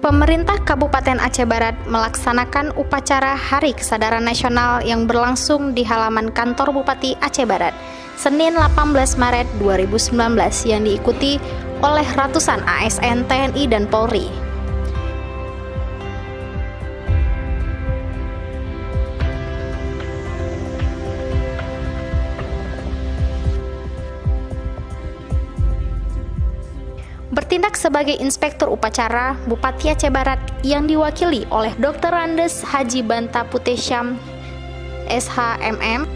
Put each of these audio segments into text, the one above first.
Pemerintah Kabupaten Aceh Barat melaksanakan upacara Hari Kesadaran Nasional yang berlangsung di halaman kantor Bupati Aceh Barat, Senin 18 Maret 2019 yang diikuti oleh ratusan ASN, TNI, dan Polri. Bertindak sebagai inspektur upacara, Bupati Aceh Barat yang diwakili oleh Dr. Randes Haji Banta Putih Syam, SHMM,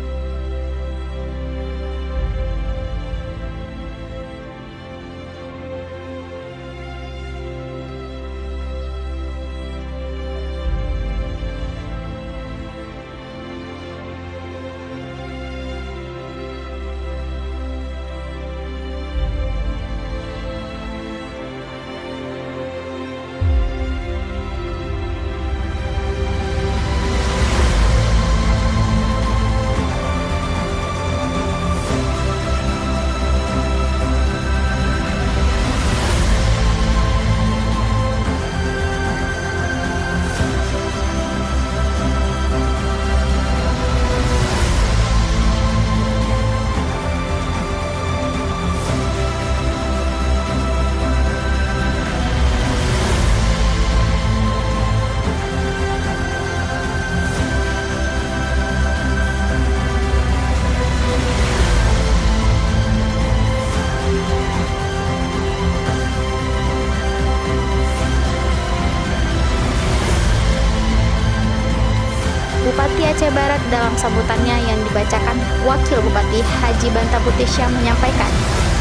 Bupati Aceh Barat dalam sambutannya yang dibacakan Wakil Bupati Haji Banta Putih Syam menyampaikan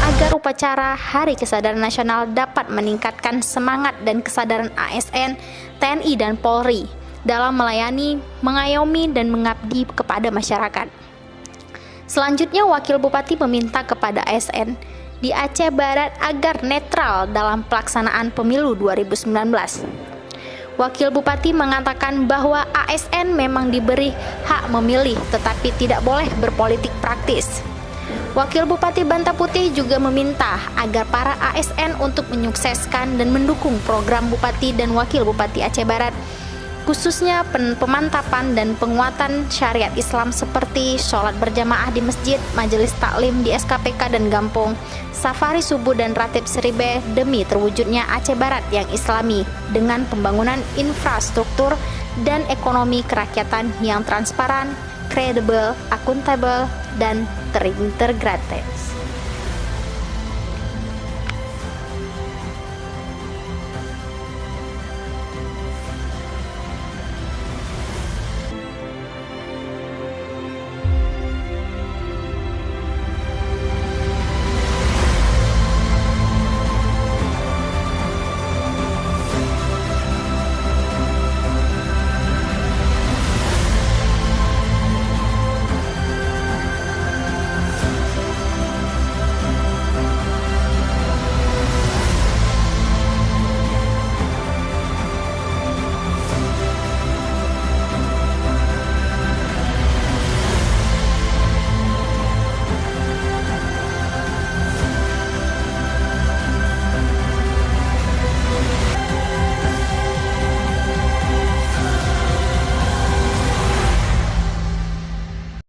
agar upacara Hari Kesadaran Nasional dapat meningkatkan semangat dan kesadaran ASN, TNI, dan Polri dalam melayani, mengayomi, dan mengabdi kepada masyarakat. Selanjutnya, Wakil Bupati meminta kepada ASN di Aceh Barat agar netral dalam pelaksanaan pemilu 2019. Wakil Bupati mengatakan bahwa ASN memang diberi hak memilih tetapi tidak boleh berpolitik praktis. Wakil Bupati Banta Putih juga meminta agar para ASN untuk menyukseskan dan mendukung program Bupati dan Wakil Bupati Aceh Barat, khususnya pemantapan dan penguatan syariat Islam seperti sholat berjamaah di masjid, majelis taklim di SKPK dan Gampung, safari subuh dan ratib seribe demi terwujudnya Aceh Barat yang islami dengan pembangunan infrastruktur dan ekonomi kerakyatan yang transparan, kredibel, akuntabel, dan terintegratif.